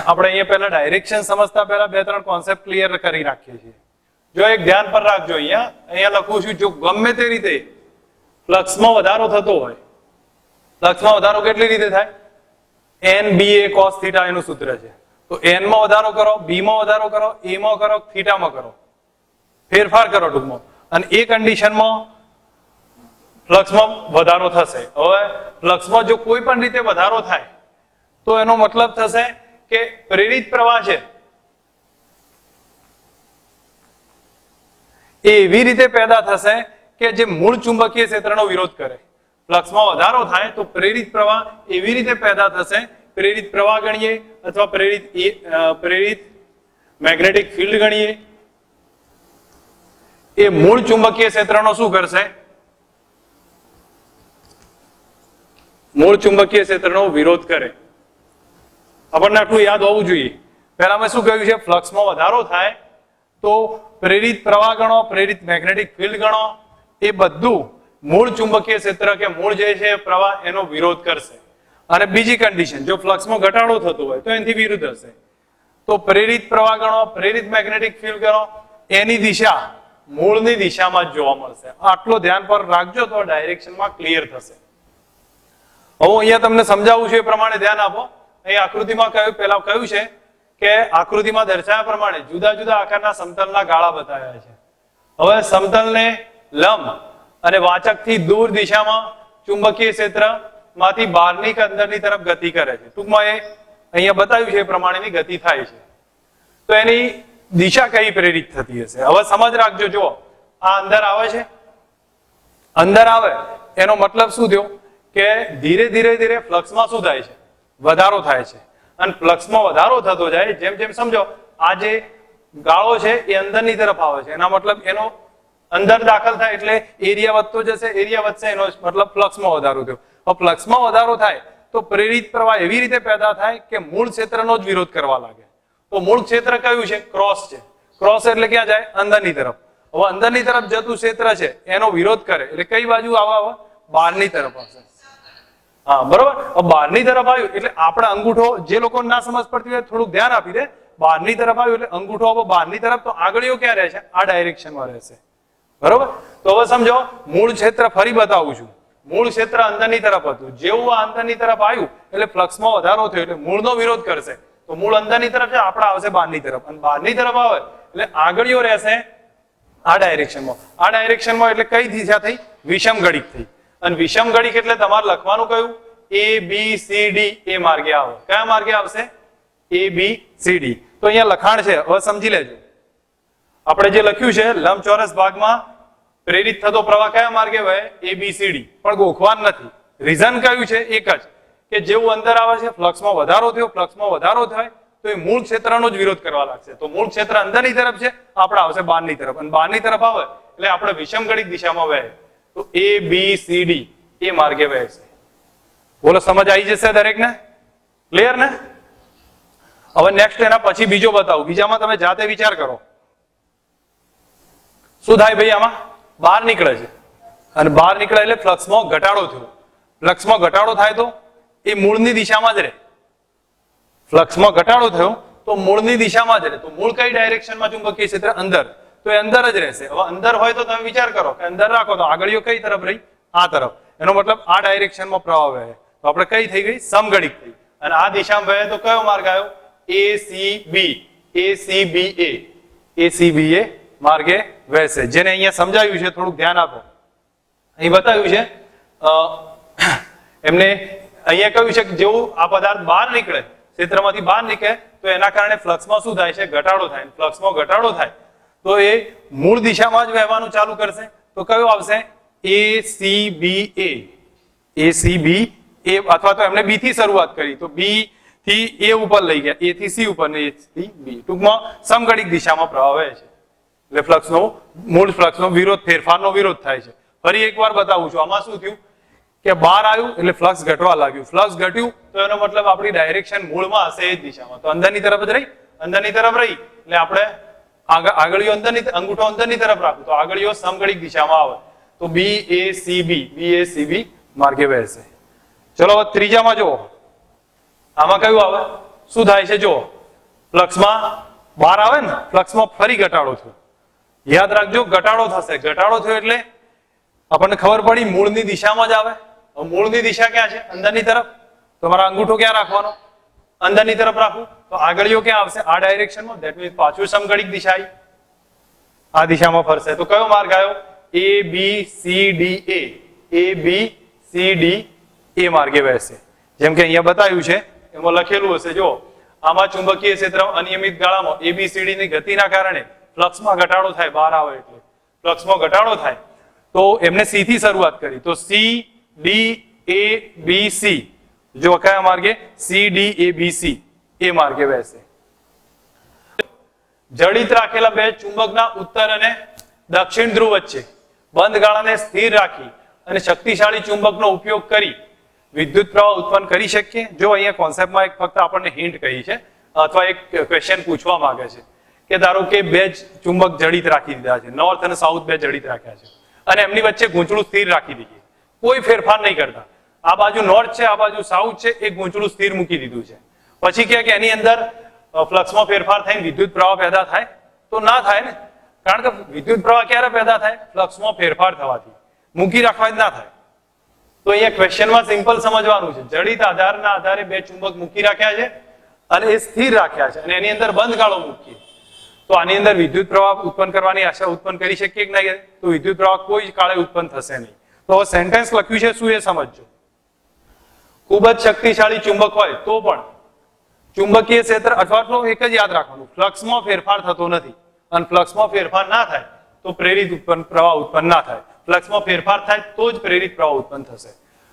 આપણે અહીંયા પહેલા ડાયરેક્શન સમજતા પહેલા બે ત્રણ કોન્સેપ્ટ ક્લિયર કરી રાખીએ છીએ. જો એક ધ્યાન પર રાખજો, અહીંયા લખું છું, જો ગમે તે રીતે ફ્લક્સમાં વધારો થતો હોય, ફ્લક્સમાં વધારો કેટલી રીતે થાય? NBA cos θ એનું સૂત્ર છે. તો n માં વધારો કરો, b માં વધારો કરો, a માં કરો, θ માં કરો, ફેરફાર કરો ટૂંકમાં, અને એ કન્ડિશનમાં ફ્લક્સમાં વધારો થશે. હવે ફ્લક્સમાં જો કોઈ પણ રીતે વધારો થાય તો એનો મતલબ થશે કે પ્રેરિત પ્રવાહ છે એ એવી રીતે પેદા થશે કે જે મૂળ ચુંબકીય ક્ષેત્રનો વિરોધ કરે. ફ્લક્સમાં વધારો થાય તો પ્રેરિત પ્રવાહ એવી રીતે પેદા થશે, પ્રેરિત પ્રવાહ ગણીએ અથવા પ્રેરિત મેગ્નેટિક ફિલ્ડ ગણીએ, એ મૂળ ચુંબકીય ક્ષેત્રનો શું કરશે? મૂળ ચુંબકીય ક્ષેત્રનો વિરોધ કરે. આપણને આટલું યાદ હોવું જોઈએ. પહેલા મેં શું કહ્યું છે? ફ્લક્સમાં વધારો થાય તો પ્રેરિત પ્રવાહ ગણો, પ્રેરિત મેગ્નેટિક ફિલ્ડ ગણો, એ બધું મૂળ ચુંબકીય ક્ષેત્ર કે મૂળ જે છે પ્રવાહ એનો વિરોધ કરશે. અને બીજી કન્ડિશન, જો ફ્લક્સમાં ઘટાડો થતો હોય તો એનાથી વિરુદ્ધ હશે. તો પ્રેરિત પ્રવાહ ગણો, પ્રેરિત મેગ્નેટિક ફિલ્ડ ગણો, એની દિશા મૂળની દિશામાં જ જોવા મળશે. આટલો ધ્યાન પર રાખજો તો ડાયરેક્શનમાં ક્લિયર થશે. હવે અહીંયા તમને સમજાવું છું એ પ્રમાણે ધ્યાન આપો. અહીં આકૃતિમાં પહેલા કહ્યું છે કે આકૃતિમાં દર્શાવ્યા પ્રમાણે જુદા જુદા આકારના સમતલના ગાળા બતાવ્યા છે. હવે સમતલને લંબ અને વાચકથી દૂર દિશામાં ચુંબકીય ક્ષેત્રમાંથી બહારની કે અંદરની તરફ ગતિ કરે છે. ટૂંકમાં એ અહીંયા બતાવ્યું છે એ પ્રમાણેની ગતિ થાય છે. તો એની દિશા કઈ પ્રેરિત થતી હશે? હવે સમજ રાખજો. જો આ અંદર આવે છે, અંદર આવે એનો મતલબ શું થયો કે ધીરે ધીરે ફ્લક્સમાં શું થાય છે? વધારો થાય છે. અને ફ્લક્સમાં વધારો થતો જાય, જેમ જેમ સમજો આ જે ગાળો છે એ અંદરની તરફ આવે છે, એના મતલબ એનો અંદર દાખલ થાય એટલે એરિયા વધતો જશે, એરિયા વધશે એનો મતલબ ફ્લક્સમાં વધારો થયો. હવે ફ્લક્સમાં વધારો થાય તો પ્રેરિત પ્રવાહ એવી રીતે પેદા થાય કે મૂળ ક્ષેત્રનો જ વિરોધ કરવા લાગે. તો મૂળ ક્ષેત્ર કયું છે? ક્રોસ છે. ક્રોસ એટલે ક્યાં જાય? અંદરની તરફ. હવે અંદરની તરફ જતું ક્ષેત્ર છે એનો વિરોધ કરે એટલે કઈ બાજુ આવે? બહારની તરફ આવશે. હા, બરોબર. બહારની તરફ આવ્યું એટલે આપણે અંગૂઠો, જે લોકો ના સમજ પડતી હોય થોડુંક ધ્યાન આપી દે. બહારની તરફ આવ્યું એટલે અંગૂઠો હવે બહારની તરફ, તો આગળીઓ ક્યાં રહેશે? આ ડાયરેક્શનમાં રહેશે. બરોબર. તો હવે સમજો મૂળ ક્ષેત્ર ફરી બતાવું છું. મૂળ ક્ષેત્ર અંદરની તરફ હતું, જેવું આ અંદરની તરફ આવ્યું એટલે ફ્લક્સમાં વધારો થયો એટલે મૂળનો વિરોધ કરશે. તો મૂળ અંદરની તરફ છે, આપણે આવશે બહારની તરફ, અને બહારની તરફ આવે એટલે આગળીઓ રહેશે આ ડાયરેક્શનમાં. આ ડાયરેક્શનમાં એટલે કઈ દિશા થઈ? વિષમ ગણિત થઈ. અને વિષમ ગણિત એટલે તમારે લખવાનું કયું? ABCD એ માર્ગે આવે. કયા માર્ગે આવશે? ABCD. તો અહીંયા લખાણ છે, હવે સમજી લેજો. આપણે જે લખ્યું છે લંબચોરસ ભાગમાં પ્રેરિત થતો પ્રવાહ કયા માર્ગે વહે? ABCD. પણ ગોખવાનું નથી. રીઝન કયું છે? એક જ, કે જેવું અંદર આવે છે ફ્લક્સમાં વધારો થયો, ફ્લક્સમાં વધારો થાય તો એ મૂળ ક્ષેત્રનો જ વિરોધ કરવા લાગશે. તો મૂળ ક્ષેત્ર અંદરની તરફ છે, આપણે આવશે બહારની તરફ, અને બહારની તરફ આવે એટલે આપણે વિષમ ગણિત દિશામાં વહે. તો ABCD એ માર્ગે વહે છે. બોલો, સમજ આવી જશે દરેકને? ક્લિયર ને? હવે નેક્સ્ટ એના પછી બીજો બતાવું. બીજામાં તમે જાતે વિચાર કરો. શું થાય ભાઈ? આમાં બહાર નીકળે છે, અને બહાર નીકળે એટલે ફ્લક્સમાં ઘટાડો થયો. ફ્લક્સમાં ઘટાડો થાય તો એ મૂળની દિશામાં જ રહે. ફ્લક્સમાં ઘટાડો થયો તો મૂળની દિશામાં જ રહે. તો મૂળ કઈ ડાયરેક્શનમાં ચુંબકીય ક્ષેત્ર? અંદર. તો એ અંદર જ રહેશે. હવે અંદર હોય તો તમે વિચાર કરો કે અંદર રાખો તો આગળીઓ કઈ તરફ રહી? આ તરફ. એનો મતલબ આ ડાયરેક્શનમાં પ્રવાહ વહે. તો આપણે કઈ થઈ ગઈ? સમગણિત થઈ. અને આ દિશામાં વહે તો કયો માર્ગ આવ્યો? ACBA માર્ગે વહેશે. જેને અહીંયા સમજાવ્યું છે, થોડુંક ધ્યાન આપો. અહીં બતાવ્યું છે એમને, અહીંયા કહ્યું છે કે જેવું આ પદાર્થ બહાર નીકળે, ક્ષેત્રમાંથી બહાર નીકળે તો એના કારણે ફ્લક્સમાં શું થાય છે? ઘટાડો થાય. ફ્લક્સમાં ઘટાડો થાય તો એ મૂળ દિશામાં જ વહેવાનું ચાલુ કરશે. તો કયો આવશે? ACBA અથવા તો એમને બી થી શરૂઆત કરી તો બી થી એ ઉપર લઈ ગયા, એ થી સી ઉપર ને એ થી બી. ટૂંકમાં સમગણિત દિશામાં પ્રવાહ વહે છે. એટલે ફ્લક્સનો, મૂળ ફ્લક્સનો વિરોધ, ફેરફારનો વિરોધ થાય છે. ફરી એકવાર બતાવું છું. આમાં શું થયું કે બહાર આવ્યું એટલે ફ્લક્સ ઘટવા લાગ્યું. ફ્લક્સ ઘટ્યું તો એનો મતલબ આપણી ડાયરેક્શન મૂળમાં હશે એ જ દિશામાં. તો અંદરની તરફ જ રહી, અંદરની તરફ રહી એટલે આપણે આગળીઓ અંદરની, અંગૂઠો અંદરની તરફ રાખવું તો આગળીઓ સમગણિત દિશામાં આવે. તો BACB માર્ગે વહેશે. ચલો હવે ત્રીજામાં જુઓ. આમાં કયું આવે? શું થાય છે જો ફ્લક્સમાં બહાર આવે ને, ફ્લક્સમાં ફરી ઘટાડો થયો. યાદ રાખજો ઘટાડો થશે. ઘટાડો થયો એટલે આપણને ખબર પડી મૂળની દિશામાં જ આવે. મૂળની દિશા ક્યાં છે? અંદરની તરફ. તો મારા અંગૂઠો ક્યાં રાખવાનો? અંદરની તરફ રાખવું. તો આગળીઓ ક્યાં આવશે? આ ડાયરેક્શનમાં. ધેટ મીન્સ પાછું સમઘડિક દિશા આવી, આ દિશામાં ફરશે. તો કયો માર્ગ આવ્યો? A B C D A. A B C D A માર્ગે વહેશે. જેમ કે અહીંયા બતાવ્યું છે એમાં લખેલું હશે જો, આમાં ચુંબકીય ક્ષેત્ર અનિયમિત ગાળામાં ABCD ની ગતિના કારણે ફ્લક્સમાં ઘટાડો થાય, બહાર આવે એટલે ફ્લક્સમાં ઘટાડો થાય. તો એમને C થી શરૂઆત કરી. તો C D A B C, જો કયા માર્ગે? C D A B C એ માર્ગે વહેશે. જડિત રાખેલા બે ચુંબકના ઉત્તર અને દક્ષિણ ધ્રુવ વચ્ચે બંધ ગાળાને સ્થિર રાખી અને શક્તિશાળી ચુંબકનો ઉપયોગ કરી વિદ્યુત પ્રવાહ ઉત્પન્ન કરી શકીએ. જો અહીંયા કોન્સેપ્ટમાં એક ફક્ત આપણને હિન્ટ કહી છે અથવા એક ક્વેશ્ચન પૂછવા માંગે છે કે ધારો કે બે ચુંબક જડિત રાખી દીધા છે, નોર્થ અને સાઉથ બે જડિત રાખ્યા છે અને એમની વચ્ચે ગૂંચળું સ્થિર રાખી દઈએ, કોઈ ફેરફાર નહીં કરતા. આ બાજુ નોર્થ છે, આ બાજુ સાઉથ છે, એક ગૂંચળું સ્થિર મૂકી દીધું છે. પછી કે એની અંદર ફ્લક્સમાં ફેરફાર થઈને વિદ્યુત પ્રવાહ પેદા થાય? તો ના થાય ને, કારણ કે વિદ્યુત પ્રવાહ ક્યારે પેદા થાય? ફ્લક્સમાં ફેરફાર થવાથી. મૂકી રાખવા જ ના થાય. તો અહીંયા ક્વેશ્ચનમાં સિમ્પલ સમજવાનું છે. જડિત આધારના આધારે બે ચુંબક મૂકી રાખ્યા છે અને એ સ્થિર રાખ્યા છે અને એની અંદર બંધ ગાળો મૂકીએ તો આની અંદર વિદ્યુત પ્રવાહ ઉત્પન્ન કરવાની આશા ઉત્પન્ન કરી શકીએ કે નહીં? તો વિદ્યુત પ્રવાહ કોઈ કાળે ઉત્પન્ન થશે નહીં. તો હવે સેન્ટેન્સ લખ્યું છે શું એ સમજજો. ખૂબ જ શક્તિશાળી ચુંબક હોય તો પણ ચુંબકીય ક્ષેત્ર અથવા એક જ યાદ રાખવાનું, ફ્લક્સમાં ફેરફાર થતો નથી અને ફ્લક્સમાં ફેરફાર ના થાય તો પ્રેરિત પ્રવાહ ઉત્પન્ન ના થાય. ફ્લક્સમાં ફેરફાર થાય તો જ પ્રેરિત પ્રવાહ ઉત્પન્ન થશે.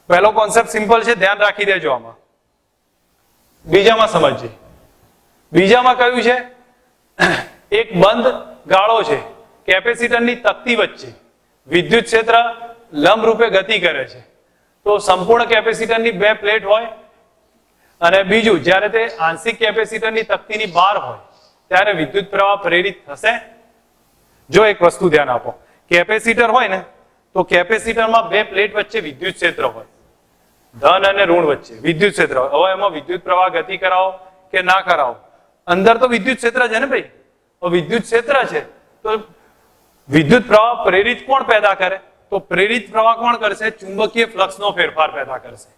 પહેલો કોન્સેપ્ટ સિમ્પલ છે, ધ્યાન રાખી દેજો. આમાં બીજામાં સમજીએ. બીજામાં કયું છે? એક બંધ ગાળો છે, કેપેસિટરની તકતી વચ્ચે વિદ્યુત ક્ષેત્ર લંબ રૂપે ગતિ કરે છે. તો સંપૂર્ણ કેપેસિટરની બે પ્લેટ હોય અને બીજું જ્યારે તે આંશિક કેપેસિટરની તકતીની બહાર હોય ત્યારે વિદ્યુત પ્રવાહ પ્રેરિત થશે. જો એક વસ્તુ ધ્યાન આપો, કેપેસિટર હોય ને તો કેપેસિટરમાં બે પ્લેટ વચ્ચે વિદ્યુત ક્ષેત્ર હોય, ધન અને ઋણ વચ્ચે વિદ્યુત ક્ષેત્ર હોય. હવે એમાં વિદ્યુત પ્રવાહ ગતિ કરાવો કે ના કરાવો, અંદર તો વિદ્યુત ક્ષેત્ર છે ને ભાઈ. વિદ્યુત ક્ષેત્ર છે તો વિદ્યુત પ્રવાહ પ્રેરિત કોણ પેદા કરે? તો પ્રેરિત પ્રવાહ કોણ કરશે? ચુંબકીય ફ્લક્સનો ફેરફાર પેદા કરશે.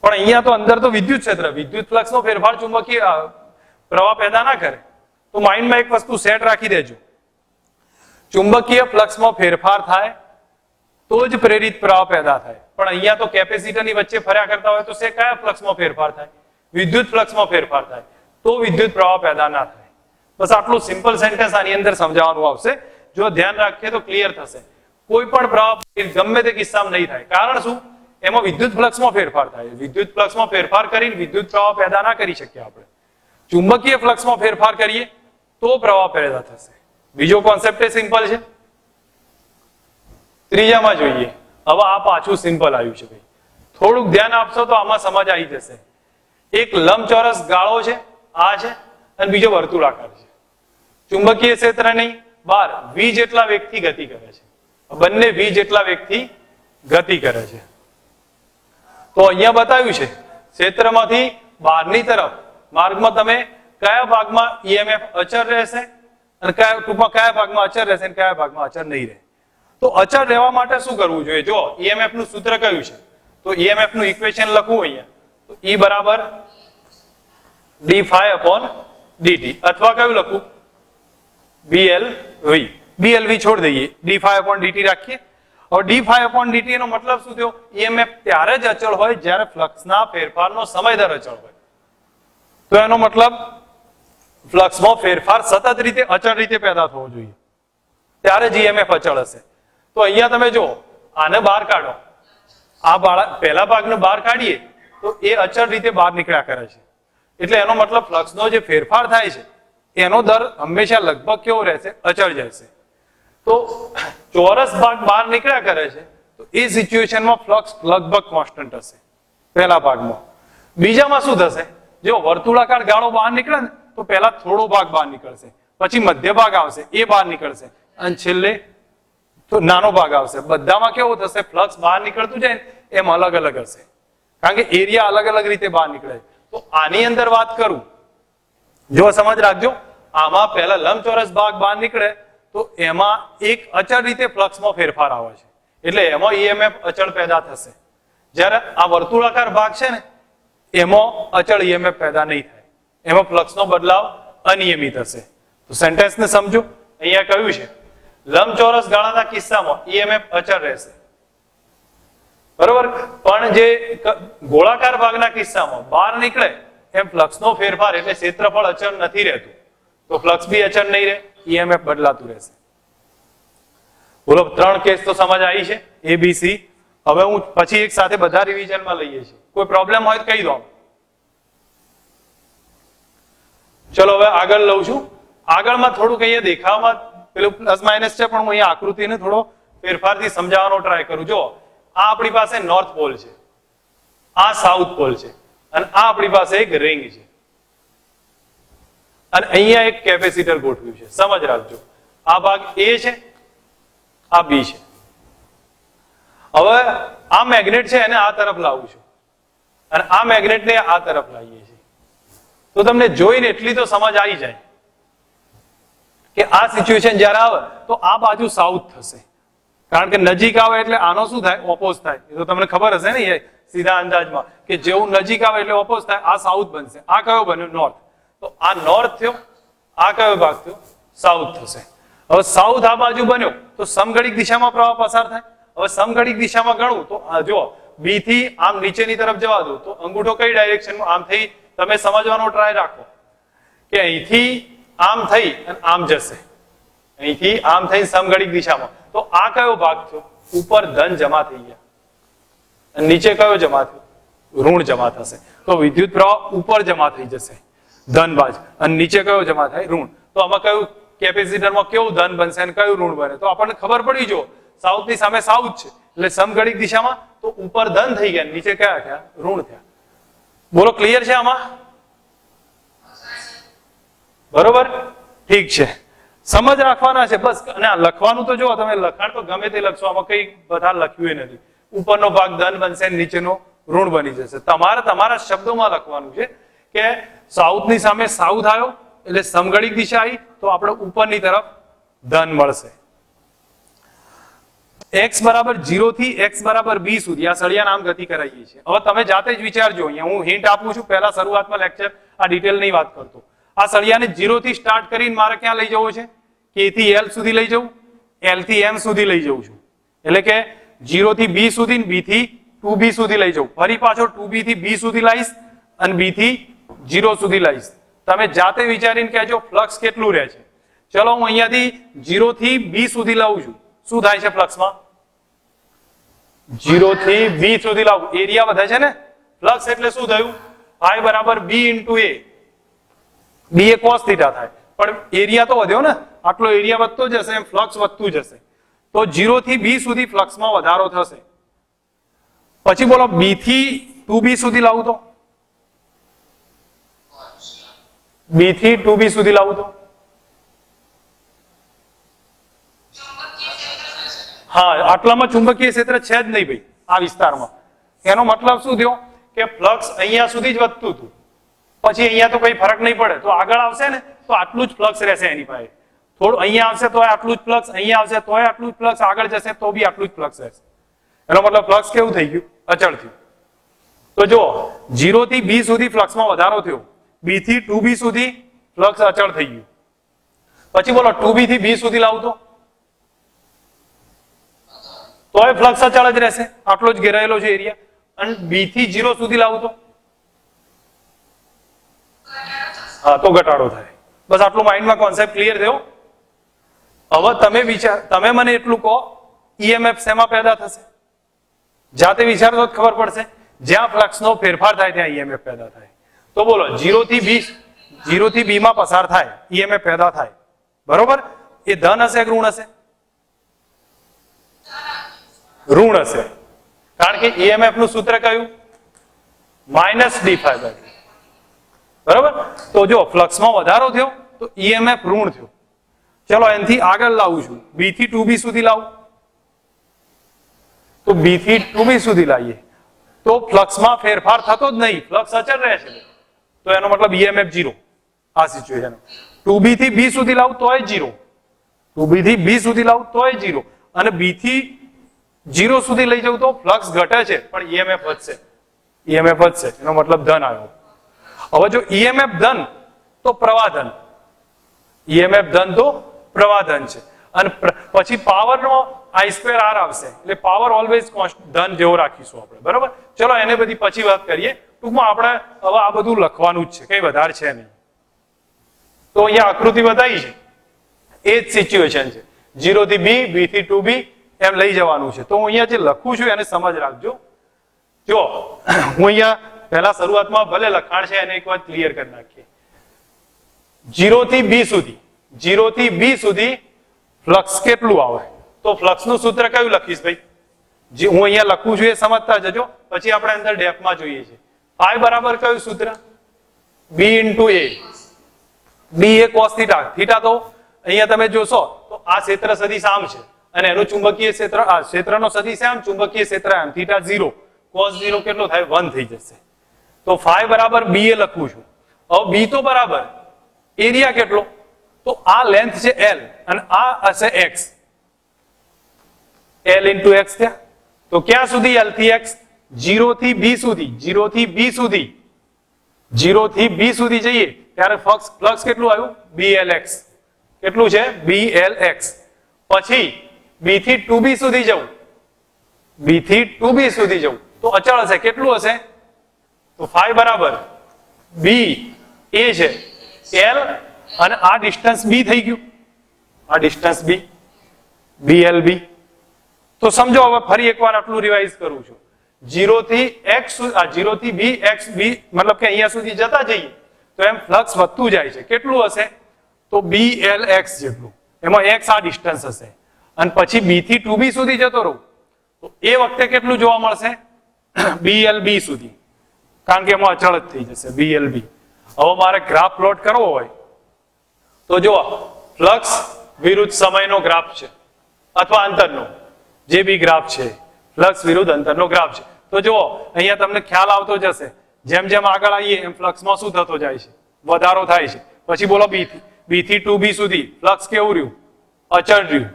પણ અહીંયા તો અંદર તો વિદ્યુત ક્ષેત્ર, વિદ્યુત ફ્લક્સનો ફેરફાર ચુંબકીય પ્રવાહ પેદા ના કરે. તો માઇન્ડમાં એક વસ્તુ સેટ રાખી દેજો, ચુંબકીય ફ્લક્સમાં ફેરફાર થાય તો જ પ્રેરિત પ્રવાહ પેદા થાય. પણ અહીંયા તો કેપેસિટરની વચ્ચે ફર્યા કરતા હોય તો કયા ફ્લક્સમાં ફેરફાર થાય? વિદ્યુત ફ્લક્સમાં ફેરફાર થાય તો વિદ્યુત પ્રવાહ પેદા ના થાય. બસ આટલું સિમ્પલ સેન્ટેન્સ આની અંદર સમજાવવાનું આવશે. જો ધ્યાન રાખીએ તો ક્લિયર થશે. કોઈ પણ પ્રવાહ ગમે તે કિસ્સામાં નહીં થાય. કારણ શું? એમાં વિદ્યુત ફ્લક્સમાં ફેરફાર થાય. વિદ્યુત ફ્લક્સમાં ફેરફાર કરીને વિદ્યુત પ્રવાહ પેદા ના કરી શકીએ આપણે. ચુંબકીય ફ્લક્સમાં ફેરફાર કરીએ તો પ્રવાહ પેદા થશે. બીજો કોન્સેપ્ટ એ સિમ્પલ છે. ત્રીજામાં જોઈએ. હવે આ પાછું સિમ્પલ આવ્યું છે ભાઈ, થોડુંક ધ્યાન આપશો તો આમાં સમજ આવી જશે. એક લંબચોરસ ગાળો છે, આ છે, અને બીજો વર્તુળાકાર છે. ચુંબકીય ક્ષેત્રની બહાર v જેટલા વેગથી ગતિ કરે છે. બંને v જેટલા વેગથી ગતિ કરે છે. તો અહીંયા બતાવ્યું છે ક્ષેત્રમાંથી બહારની તરફ માર્ગમાં તમે કયા ભાગમાં EMF અચળ રહેશે અને ટૂંકમાં કયા ભાગમાં અચળ રહેશે અને કયા ભાગમાં અચળ નહીં રહે. તો અચળ રહેવા માટે શું કરવું જોઈએ? જો EMF નું સૂત્ર કયું છે તો EMF નું ઇક્વેશન લખવું અહીંયા તો E બરાબર d∅dt અથવા કયું લખું? BLV. BLV છોડી દઈએ, d∅dt રાખીએ. હવે d∅dt નો મતલબ શું થયો? EMF ત્યારે જ અચળ હોય જ્યારે ફ્લક્સના ફેરફારનો સમય દર અચળ હોય. તો એનો મતલબ ફ્લક્સમાં ફેરફાર સતત રીતે અચળ રીતે પેદા થવો જોઈએ, ત્યારે જ EMF અચળ હશે. તો અહીંયા તમે જો આને બહાર કાઢો, આ પહેલા ભાગને બહાર કાઢીએ તો એ અચળ રીતે બહાર નીકળ્યા કરે છે. એટલે એનો મતલબ ફ્લક્સનો જે ફેરફાર થાય છે એનો દર હંમેશા લગભગ કેવો રહેશે? અચળ જશે. તો ચોરસ ભાગ બહાર નીકળ્યા કરે છે તો એ સિચ્યુએશનમાં ફ્લક્સ લગભગ કોન્સ્ટન્ટ હશે પહેલા ભાગમાં. બીજામાં શું થશે? જો વર્તુળાકાર ગાળો બહાર નીકળે ને તો પહેલા થોડો ભાગ બહાર નીકળશે, પછી મધ્ય ભાગ આવશે એ બહાર નીકળશે અને છેલ્લે તો નાનો ભાગ આવશે. બધામાં કેવું થશે? ફ્લક્સ બહાર નીકળતું જાય ને એમ અલગ અલગ હશે, કારણ કે એરિયા અલગ અલગ રીતે બહાર નીકળે. તો આની અંદર વાત કરું, જો સમજ રાખજો, આમાં પહેલા લંબચોરસ ભાગ બહાર નીકળે તો એમાં એક અચળ રીતે ફ્લક્સમાં ફેરફાર આવે છે, એટલે એમાં ઈએમએફ અચળ પેદા થશે. જ્યારે આ વર્તુળાકાર ભાગ છે ને એમાં અચળ ઈએમએફ પેદા નહીં થાય, એમાં ફ્લક્સનો બદલાવ અનિયમિત હશે. તો સેન્ટેન્સને સમજો. અહીંયા કહ્યું છે લંબચોરસ ગાળાના કિસ્સામાં ઈએમએફ અચળ રહેશે, બરોબર, પણ જે ગોળાકાર ભાગના કિસ્સામાં બહાર નીકળે એમ ફ્લક્સનો ફેરફાર એટલે ક્ષેત્રફળ અચળ નથી રહેતું, તો ફ્લક્સ બી અચળ નહીં રહે, ઈએમએફ બદલાતું રહેશે. બોલો 3 કેસ તો સમજ આવી છે, એ બી સી. હવે હું પછી એક સાથે બધા રિવિઝનમાં લઈએ છીએ, કોઈ પ્રોબ્લેમ હોય તો કહી દો. ચલો હવે આગળ લઉં છું. આગળમાં થોડુંક અહીંયા દેખાવમાં પેલું પ્લસ માઇનસ છે, પણ હું અહીંયા આકૃતિને થોડો ફેરફારથી સમજાવવાનો ટ્રાય કરું. જો આ આપણી પાસે નોર્થ પોલ છે, આ સાઉથ પોલ છે, અને આ આપણી પાસે એક રિંગ છે, અને અહીંયા એક કેપેસિટર ગોઠવ્યું છે. સમજ રાખજો, આ ભાગ એ છે, આ બી છે. હવે આ મેગ્નેટ છે એને આ તરફ લાવું છું, અને આ મેગ્નેટને આ તરફ લાવીએ છીએ, તો તમને જોઈને એટલી તો સમજ આવી જાય કે આ સિચ્યુએશન જ્યારે આવે તો આ બાજુ સાઉથ થશે, કારણ કે નજીક આવે એટલે આનો શું થાય, ઓપોઝ થાય. એ તો તમને ખબર હશે ને એ સીધા અંદાજમાં, કે જેવું નજીક આવે એટલે ઓપોઝ થાય. આ સાઉથ બનશે, આ કયો બન્યો, નોર્થ. તો આ નોર્થ થયો, આ કયો ભાગ થયો, સાઉથ થશે. હવે સાઉથ આ બાજુ બન્યો તો સમઘડિક દિશામાં પ્રવાહ પસાર થાય. હવે સમઘડિક દિશામાં ગણવું તો જો બી થી આમ નીચેની તરફ જવા દો તો અંગૂઠો કઈ ડાયરેક્શનમાં, આમ થઈ તમે સમજવાનો ટ્રાય રાખો કે અહીંથી આમ થઈ અને આમ જશે, અહીંથી આમ થઈ સમઘડિક દિશામાં. તો આ કયો ભાગ થયો, ઉપર ધન જમા થઈ ગયા, અને નીચે કયો જમા થયો, ઋણ જમા થશે. તો વિદ્યુત પ્રવાહ ઉપર જમા થઈ જશે ધન બાજુ, અને નીચે કયો જમા થાય, ઋણ. તો આમાં કયું કેપેસિટરમાં કેવું ધન બનશે અને કયું ઋણ બને, તો આપણને ખબર પડી. જો સાઉથ ની સામે સાઉથ છે એટલે સમઘડિક દિશામાં, તો ઉપર ધન થઈ ગયા, નીચે કયા થયા, ઋણ થયા. બોલો ક્લિયર છે આમાં? બરોબર, ઠીક છે, સમજ રાખવાના છે બસ. અને લખવાનું તો જો તમે લખાણ તો ગમે તે લખશો, આમાં કઈ બધા લખ્યું નથી. ઉપરનો ભાગ ધન બનશે, નીચેનો ઋણ બની જશે. તમારે તમારા શબ્દોમાં લખવાનું છે કે સાઉથ ની સામે સાઉથ આવ્યો એટલે સમઘડિક દિશા આવી, તો આપણે ઉપરની તરફ ધન મળશે. x બરાબર 0 થી x બરાબર b સુધી આ સળિયા નામ ગતિ કરાવીએ છીએ. હવે તમે જાતે જ વિચારજો, અહીંયા હું હિન્ટ આપું છું, પહેલા શરૂઆતમાં લેક્ચર આ ડિટેલ નહીં વાત કરતો. આ સળિયાને 0 થી સ્ટાર્ટ કરીને મારે ક્યાં લઈ જવો છે, k થી l સુધી લઈ જવું, l થી m સુધી લઈ જવું છું, એટલે કે 0 થી b સુધી, b થી 2b સુધી લઈ જવું, ફરી પાછો 2b થી b સુધી લાવીશ, અને b થી 0 સુધી લાવીશ. તમે જાતે વિચારીને કહેજો ફ્લક્સ કેટલું રહે છે. ચલો હું અહીંયાથી 0 થી b સુધી લાવું છું, શું થાય છે ફ્લક્સમાં, 0 થી b સુધી લાવું, એરિયા વધે છે ને. ફ્લક્સ એટલે શું થયું, I બરાબર b into a, b A cos theta થાય, પણ એરિયા તો વધ્યો ને, આટલો એરિયા વધતો જશે એમ ફ્લક્સ વધતું જશે. તો 0 થી b સુધી ફ્લક્સમાં વધારો થશે. પછી બોલો b થી 2b સુધી લાવું તો, b થી 2b સુધી લાવું તો, હા આટલામાં ચુંબકીય ક્ષેત્ર છે જ નહીં ભાઈ આ વિસ્તારમાં. એનો મતલબ શું થયો કે ફ્લક્સ અહીંયા સુધી જ વધતું હતું, પછી અહીંયા તો કઈ ફરક નહીં પડે, તો આગળ આવશે ને તો આટલું જ ફ્લક્સ રહેશે એની પાસે. થોડું અહીંયા આવશે તો આટલું જ ફ્લક્સ, અહીંયા આવશે તો આટલું જ ફ્લક્સ, આગળ જશે તો બી આટલું જ ફ્લક્સ રહેશે. એનો મતલબ ફ્લક્સ કેવું થઈ ગયું, અચળ થયું. તો જો 0 થી b સુધી ફ્લક્સમાં વધારો થયો, b થી 2b સુધી ફ્લક્સ અચળ થઈ ગયું. પછી બોલો 2b થી b સુધી લાવું તો એ ફ્લક્સ અચળ જ રહેશે, આટલો જ ઘેરાયેલો છે એરિયા. અને b થી 0 સુધી લાવું તો હા તો ઘટાડો થાય. બસ આટલું માઇન્ડમાં કોન્સેપ્ટ ક્લિયર થયો. હવે તમે મને એટલું કહો ઈએમએફ શેમાં પેદા થશે, જાતે વિચારો તો ખબર પડશે. જ્યાં ફ્લક્સનો ફેરફાર થાય ત્યાં ઈએમએફ પેદા થાય. તો બોલો 0 થી b માં પસાર થાય, ઈએમએફ પેદા થાય, બરોબર. એ ધન હશે કે ઋણ હશે, ઋણ હશે, કારણ કે ઈએમએફ નું સૂત્ર કયું, -d∅ by, બરાબર. તો જો ફ્લક્સમાં વધારો થયો તો ઈએમએફ ઋણ થયો. ચલો એનાથી આગળ લાવું છું, b થી 2b સુધી લાવું, તો b થી 2b સુધી લાવીએ તો ફ્લક્સમાં ફેરફાર થતો જ નહીં, ફ્લક્સ અચળ રહે છે. તો એનો મતલબ ઈએમએફ 0 આ સિચ્યુએશન. 2b થી b સુધી લાવું તોય 0, 2b થી b સુધી લાવું તોય 0, અને b થી 0 સુધી લઈ જવું તો ફ્લક્સ ઘટે છે પણ ઈએમએફ વધશે, ઈએમએફ વધશે, એનો મતલબ ધન આવ્યો. હવે જો ઈએમએફ ધન તો પ્રવાહ ધન, ઈએમએફ ધન તો પ્રવાહ ધન છે, અને પછી પાવરનો I² R આવશે, એટલે પાવર ઓલવેઝ ધન જેવો રાખીશું આપણે, બરાબર. ચલો એને બધી પછી વાત કરીએ. ટૂંકમાં આપણે હવે આ બધું લખવાનું જ છે, કઈ વધારે છે નહીં. તો અહીંયા આકૃતિ બતાવી છે, એ જ સિચ્યુએશન છે. 0 થી b, b થી 2b એમ લઈ જવાનું છે. તો હું અહીંયા જે લખું છું એને સમજ રાખજો. જો હું અહીંયા પહેલા શરૂઆતમાં ભલે લખાણ છે એને એક વાત ક્લિયર કરી નાખીએ. 0 થી b સુધી, 0 થી b સુધી ફ્લક્સ કેટલું આવે? તો ફ્લક્સનું સૂત્ર કયું લખીશ ભાઈ? જે હું અહીંયા લખું છું એ સમજતા જજો, પછી આપણે અંદર ડેપમાં જોઈએ છે. phi બરાબર કયું સૂત્ર? b into a. b A cos θ, θ તો અહીંયા તમે જોશો તો આ ક્ષેત્ર સદિશ આમ છે અને એનું ચુંબકીય ક્ષેત્ર, આ ક્ષેત્રનો સદિશ આમ, ચુંબકીય ક્ષેત્ર આમ, θ 0, cos 0 કેટલો થાય? 1 થઈ જશે. તો phi બરાબર b એ લખું છું. હવે b તો બરાબર એરિયા કેટલો? તો આ લેન્થ છે l અને આ હશે x, l into x થયા. તો ક્યાં સુધી l થી x? 0 થી b સુધી, 0 થી b સુધી, 0 થી b સુધી જઈએ ત્યારે ફ્લક્સ કેટલું આવ્યું? blx. કેટલું છે? blx. પછી b થી 2b સુધી જવું, b થી 2b સુધી જવું તો અચળ હશે. કેટલું હશે? તો phi બરાબર b એ છે l અને આ ડિસ્ટન્સ b થઈ ગયું, આ ડિસ્ટન્સ b, blb. તો સમજો હવે ફરી એકવાર આટલું રિવાઇઝ કરું છું. 0 થી x, 0 થી b, x b મતલબ કે અહીંયા સુધી જતા જઈએ તો એમ ફ્લક્સ વધતું જાય છે. કેટલું હશે? તો blx જેટલું. એમાં x આ ડિસ્ટન્સ હશે, અને પછી b થી 2b સુધી જતો રહું તો એ વખતે કેટલું જોવા મળશે? blb સુધી, કારણ કે એમાં અચળ જ થઈ જશે blb. હવે મારે ગ્રાફ પ્લોટ કરવો હોય તો જો ફ્લક્સ વિરુદ્ધ સમયનો ગ્રાફ છે અથવા અંતરનો, જે બી ગ્રાફ છે, ફ્લક્સ વિરુદ્ધ અંતરનો ગ્રાફ છે. તો જો અહીંયા તમને ખ્યાલ આવતો જશે, જેમ જેમ આગળ આવીએ એમ ફ્લક્સમાં શું થતો જાય છે? વધારો થાય છે. પછી બોલો b થી 2b સુધી ફ્લક્સ કેવું રહ્યું? અચળ રહ્યું.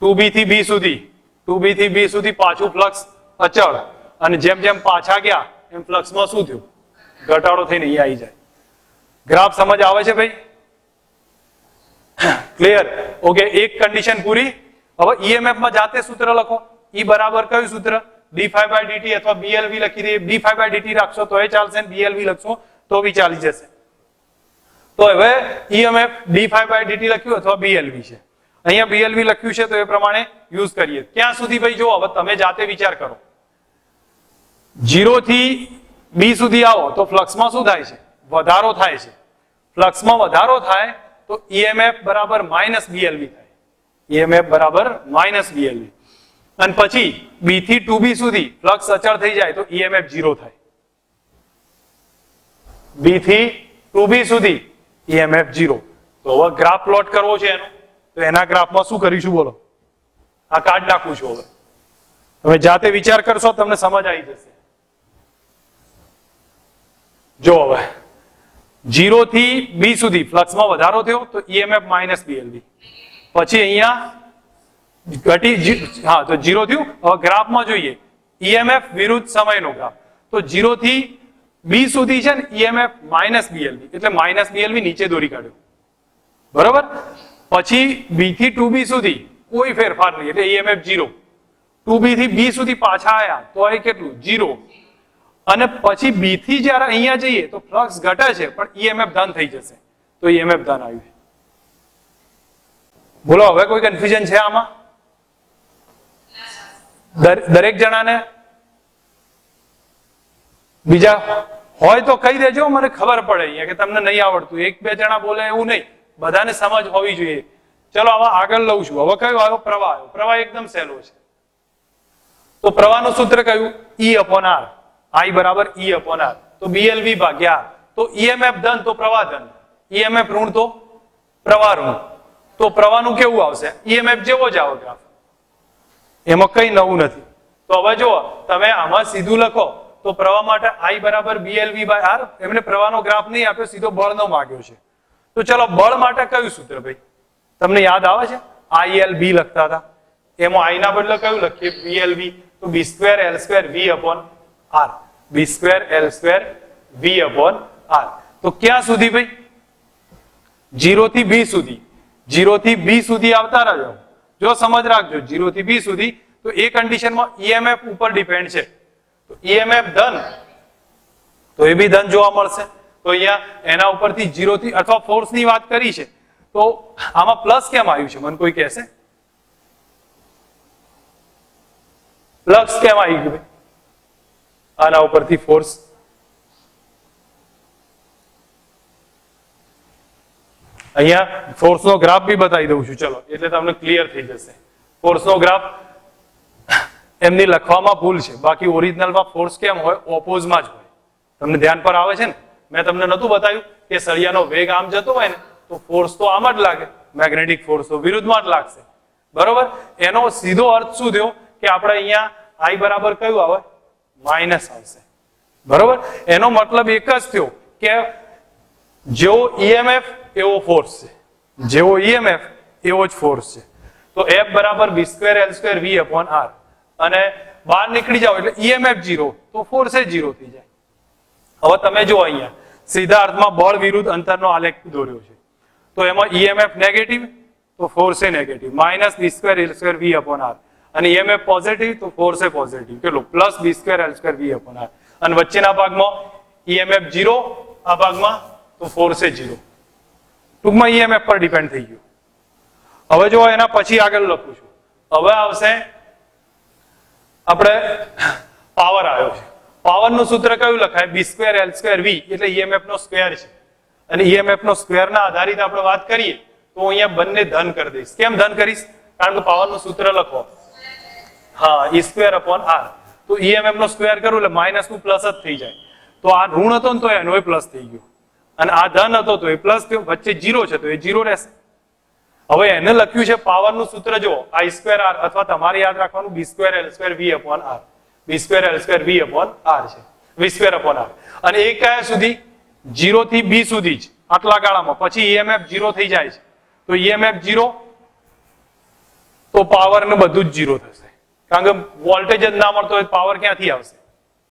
2b થી b સુધી, 2b થી b સુધી પાછું ફ્લક્સ અચળ, અને જેમ જેમ પાછા ગયા એમ ફ્લક્સમાં શું થયું? ઘટાડો થઈને અહીંયા આવી જાય. ગ્રાફ સમજ આવે છે ભાઈ? ક્લિયર? ઓકે, એક કન્ડિશન પૂરી. હવે ઈએમએફ માં જાતે સૂત્ર લખો. E બરાબર કયું સૂત્ર? d∅dt અથવા blv લખી દઈએ. d∅dt રાખશો તો એ ચાલશે, blv લખશો તો બી ચાલી જશે. તો હવે ઈએમએફ d∅dt લખ્યું અથવા blv છે, અહીંયા blv લખ્યું છે તો એ પ્રમાણે યુઝ કરીએ. ક્યાં સુધી ભાઈ? જો હવે તમે જાતે વિચાર કરો. 0 થી b સુધી આવો તો ફ્લક્સમાં શું થાય છે? વધારો થાય છે. ફ્લક્સમાં વધારો થાય તો ઈએમએફ બરાબર -blv થાય, ઈએમએફ બરાબર -blv. અને પછી b થી 2b સુધી ફ્લક્સ અચળ થઈ જાય તો ઈએમએફ 0 થાય. b થી 2b સુધી ઈએમએફ 0. તો હવે ગ્રાફ પ્લોટ કરવો છે એનો, તો એના ગ્રાફમાં શું કરીશું બોલો? આ કાઢ નાખું છું. હવે તમે જાતે વિચાર કરશો તમને સમજ આવી જશે. જો હવે 0 થી b સુધી ફ્લક્સમાં વધારો થયો તો ઈએમએફ -blv. પછી અહીંયા ઘટી, હા તો 0 થયું. હવે ગ્રાફમાં જોઈએ ઈએમએફ વિરુદ્ધ સમયનો ગ્રાફ. તો 0 થી b સુધી છે ને ઈએમએફ -blv, એટલે -blv નીચે દોરી કાઢ્યો, બરોબર. પછી b થી 2b સુધી કોઈ ફેરફાર નહીં, એટલે ઈએમએફ 0. 2b થી b સુધી પાછા આયા તો એ કેટલું? 0. અને પછી b થી જ્યારે અહીંયા જઈએ તો ફ્લક્સ ઘટે છે પણ ઈએમએફ ધન થઈ જશે, તો ઈએમએફ ધન આવ્યું. બોલો હવે કોઈ કન્ફ્યુઝન છે આમાં? દરેક જણાને બીજા હોય તો કહી દેજો, મને ખબર પડે અહીંયા કે તમને નહીં આવડતું. એક બે જણા બોલે એવું નહીં, બધાને સમજ હોવી જોઈએ. ચલો હવે આગળ લઉં છું. હવે કયો આવ્યો? પ્રવાહ આવ્યો. પ્રવાહ એકદમ સહેલો છે. તો પ્રવાહનું સૂત્ર કયું? E/R. I બરાબર E/R. તો blv ભાગ્યા, તો ઈએમએફ ધન તો પ્રવાહ ધન, ઈએમએફ ઋણ તો પ્રવાહ ઋણ. તો પ્રવાહનું કેવું આવશે? ઈએમએફ જેવો જ આવે ગ્રાફ, એમાં કઈ નવું નથી. તો હવે જો તમે આમાં સીધું લખો તો પ્રવાહ માટે I બરાબર BLV બાય R. એમને પ્રવાહનો ગ્રાફ નહીં આપ્યો, સીધો બળનો માંગ્યો છે. તો ચલો બળ માટે કયું સૂત્ર ભાઈ તમને યાદ આવે છે? ILB લખતા હતા, એમાં I ના બદલે કયું લખીએ? BLV. તો B²L²V/R. B²L²V/R. તો ક્યાં સુધી ભાઈ? 0 થી B સુધી. 0 થી B સુધી આવતા રહ્યો. જો સમજ રાખજો 0 થી B સુધી, તો એ કન્ડિશનમાં EMF ઉપર ડિપેન્ડ છે. તો EMF ધન, તો એ બી ધન જોવા મળશે. તો અહીંયા એના ઉપરથી 0 થી, અથવા ફોર્સ ની વાત કરી છે તો આમાં પ્લસ કેમ આવ્યું છે? મને કોઈ કહેશે પ્લસ કેમ આવી ગયું ભાઈ આના ઉપરથી ફોર્સ? અહીંયા ફોર્સ નો ગ્રાફ બી બતાવી દઉં છું, ચલો, એટલે તમને ક્લિયર થઈ જશે. ફોર્સ નો ગ્રાફ એમની લખવામાં ભૂલ છે, બાકી ઓરિજિનલમાં ફોર્સ કેમ હોય? ઓપોઝમાં જ હોય. તમને ધ્યાન પર આવે છે ને? મેં તમને નતું બતાવ્યું કે સળિયાનો વેગ આમ જતો હોય ને તો ફોર્સ તો આમ જ લાગે, મેગ્નેટિક ફોર્સ તો વિરુદ્ધમાં જ લાગશે, બરોબર? એનો સીધો અર્થ શું થયો કે આપણે અહીંયા I બરાબર કયું આવે? માઇનસ આવશે, બરોબર? એનો મતલબ એક જ થયો કે જેવો EMF એવો ફોર્સ છે, જેવો EMF એવો જ ફોર્સ છે. તો F બરાબર B²L²V/R. અને બહાર નીકળી જાઓ એટલે EMF 0, તો ફોર્સ એ 0 થઈ જાય. હવે તમે જો અહીંયા સીધા અર્થમાં બળ વિરુદ્ધ અંતરનો આલેખ દોર્યો છે, તો એમાં EMF નેગેટિવ, તો ફોર્સ એ નેગેટિવ, -B²L²V/R. અને EMF પોઝિટિવ, તો ફોર્સ એ પોઝિટિવ. કેટલું? +B²L²V/R. અને વચ્ચેના ભાગમાં EMF 0, આ ભાગમાં તો ફોર્સ એ 0. ટૂંકમાં EMF પર ડિપેન્ડ થઈ ગયું. હવે જો એના પછી આગળ લખું છું. હવે આવશે આપણે પાવર આવ્યો છે. પાવરનું સૂત્ર કયું લખાય? B²L²V, એટલે EMF નો સ્ક્વેર છે. અને EMF નો સ્ક્વેર ના આધારિત આપણે વાત કરીએ તો અહીંયા બંને ધન કરી દઈશ. કેમ ધન કરીશ? કારણ કે પાવરનું સૂત્ર લખો, હા, E²/R. તો EMF નો સ્ક્વેર કરું એટલે માઇનસ નું પ્લસ જ થઈ જાય. તો આ ઋણ હતો ને તો એનો એ પ્લસ થઈ ગયો, અને આ ધન હતો તો એ પ્લસ થયો, વચ્ચે 0 છે તો એ 0 રહેશે. હવે એને લખ્યું છે પાવરનું સૂત્ર જો I²R, અથવા તમારે યાદ રાખવાનું B²L²V/R. B²L²V/R છે, V²/R. અને એ કયા સુધી? 0 થી B સુધી જ, આટલા ગાળામાં. પછી EMF 0 થઈ જાય છે, તો EMF 0, તો પાવર ને બધું જ 0 થશે. કારણ કે વોલ્ટેજ જ ના મળતો હોય પાવર ક્યાંથી આવશે?